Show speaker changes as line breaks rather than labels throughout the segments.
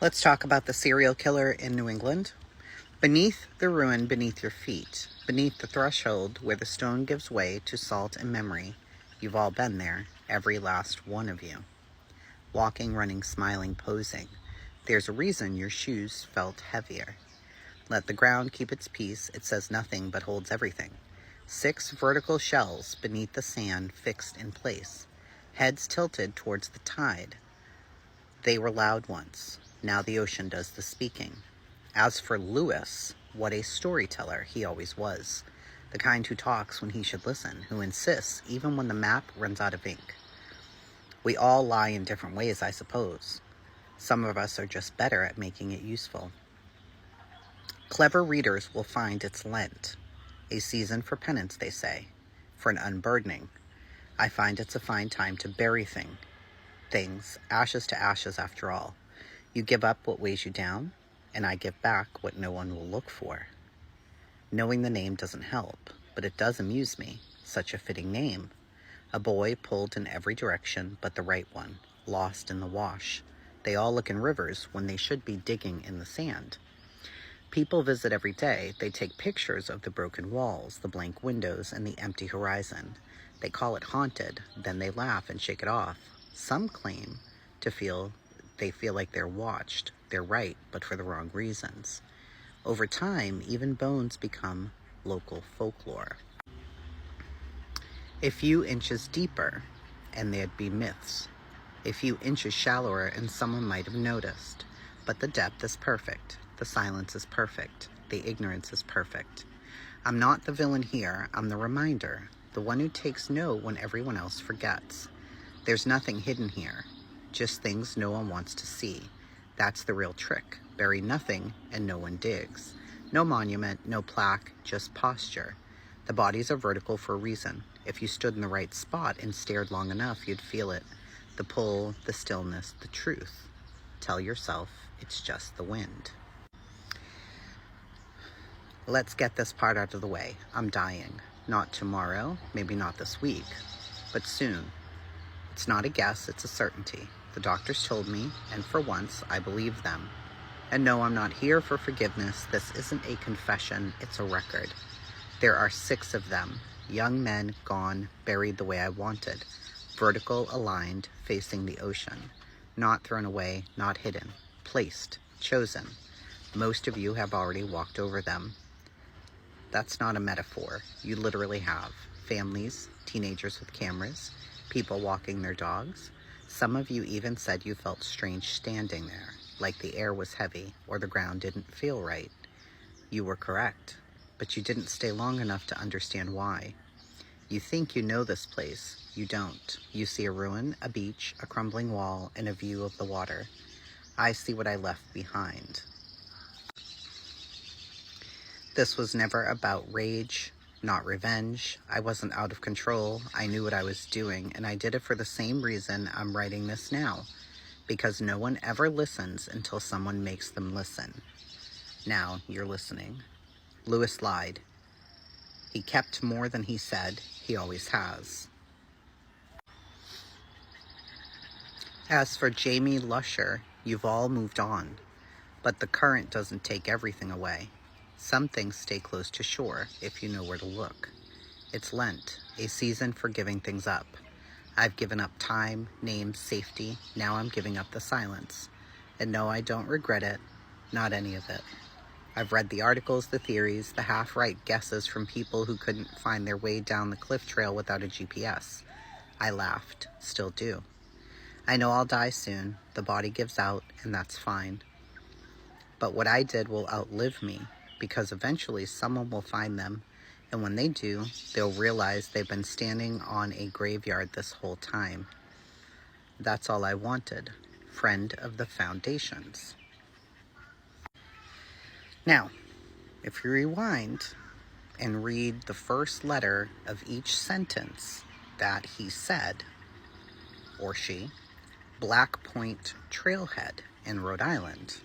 Let's talk about the serial killer in New England. Beneath the ruin beneath your feet, beneath the threshold where the stone gives way to salt and memory, you've all been there, every last one of you. Walking, running, smiling, posing. There's a reason your shoes felt heavier. Let the ground keep its peace, it says nothing but holds everything. 6 vertical shells beneath the sand fixed in place, heads tilted towards the tide. They were loud once, now the ocean does the speaking. As for Lewis, what a storyteller he always was. The kind who talks when he should listen, who insists even when the map runs out of ink. We all lie in different ways, I suppose. Some of us are just better at making it useful. Clever readers will find it's Lent, a season for penance, they say, for an unburdening. I find it's a fine time to bury things, ashes to ashes after all. You give up what weighs you down, and I give back what no one will look for. Knowing the name doesn't help, but it does amuse me. Such a fitting name. A boy pulled in every direction but the right one, lost in the wash. They all look in rivers when they should be digging in the sand. People visit every day. They take pictures of the broken walls, the blank windows, and the empty horizon. They call it haunted, then they laugh and shake it off. Some claim they feel like they're watched. They're right, but for the wrong reasons. Over time, even bones become local folklore. A few inches deeper, and there'd be myths. A few inches shallower, and someone might have noticed. But the depth is perfect. The silence is perfect. The ignorance is perfect. I'm not the villain here. I'm the reminder. The one who takes note when everyone else forgets. There's nothing hidden here. Just things no one wants to see. That's the real trick. Bury nothing and no one digs. No monument, no plaque, just posture. The bodies are vertical for a reason. If you stood in the right spot and stared long enough, you'd feel it. The pull, the stillness, the truth. Tell yourself it's just the wind. Let's get this part out of the way. I'm dying. Not tomorrow, maybe not this week, but soon. It's not a guess, it's a certainty. The doctors told me, and for once, I believe them. And no, I'm not here for forgiveness. This isn't a confession, it's a record. There are 6 of them. Young men gone, buried the way I wanted. Vertical, aligned, facing the ocean. Not thrown away, not hidden. Placed, chosen. Most of you have already walked over them. That's not a metaphor. You literally have. Families, teenagers with cameras, people walking their dogs. Some of you even said you felt strange standing there, like the air was heavy or the ground didn't feel right. You were correct, but you didn't stay long enough to understand why. You think you know this place. You don't. You see a ruin, a beach, a crumbling wall, and a view of the water. I see what I left behind. This was never about rage, not revenge. I wasn't out of control. I knew what I was doing, and I did it for the same reason I'm writing this now, because no one ever listens until someone makes them listen. Now you're listening. Lewis lied. He kept more than he said. He always has. As for Jamie Lusher, you've all moved on, but the current doesn't take everything away. Some things stay close to shore if you know where to look. It's Lent, a season for giving things up. I've given up time, names, safety. Now I'm giving up the silence. And no, I don't regret it. Not any of it. I've read the articles, the theories, the half-right guesses from people who couldn't find their way down the cliff trail without a GPS. I laughed. Still do. I know I'll die soon. The body gives out, and that's fine. But what I did will outlive me, because eventually someone will find them, and when they do, they'll realize they've been standing on a graveyard this whole time. That's all I wanted. Friend of the foundations. Now, if you rewind and read the first letter of each sentence that he said, or she, Black Point Trailhead in Rhode Island.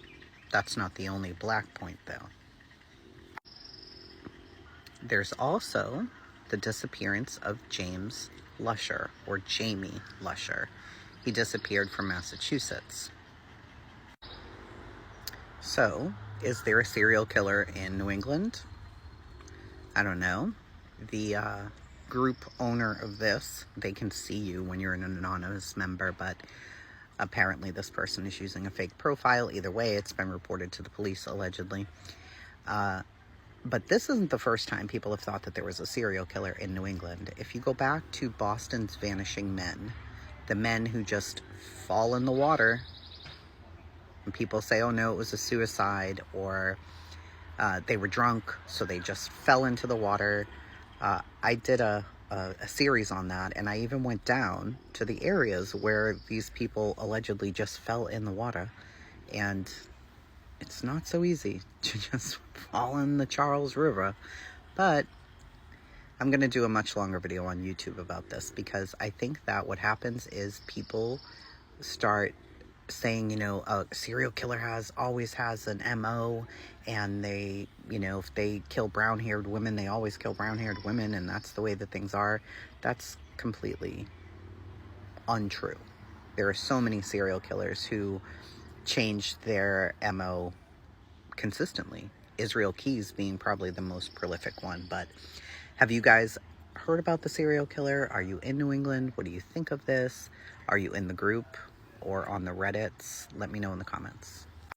That's not the only Black Point, though. There's also the disappearance of James Lusher, or Jamie Lusher. He disappeared from Massachusetts. So, is there a serial killer in New England? I don't know. The group owner of this, they can see you when you're an anonymous member, but apparently this person is using a fake profile. Either way, it's been reported to the police, allegedly. But this isn't the first time people have thought that there was a serial killer in New England. If you go back to Boston's Vanishing Men, the men who just fall in the water, and people say, oh no, it was a suicide, or they were drunk, so they just fell into the water. I did a series on that, and I even went down to the areas where these people allegedly just fell in the water. And it's not so easy to just fall in the Charles River. But I'm going to do a much longer video on YouTube about this, because I think that what happens is people start saying, you know, a serial killer always has an MO, and they, you know, if they kill brown-haired women, they always kill brown-haired women, and that's the way that things are. That's completely untrue. There are so many serial killers who change their MO consistently. Israel Keys being probably the most prolific one. But have you guys heard about the serial killer? Are you in New England? What do you think of this? Are you in the group or on the Reddits? Let me know in the comments.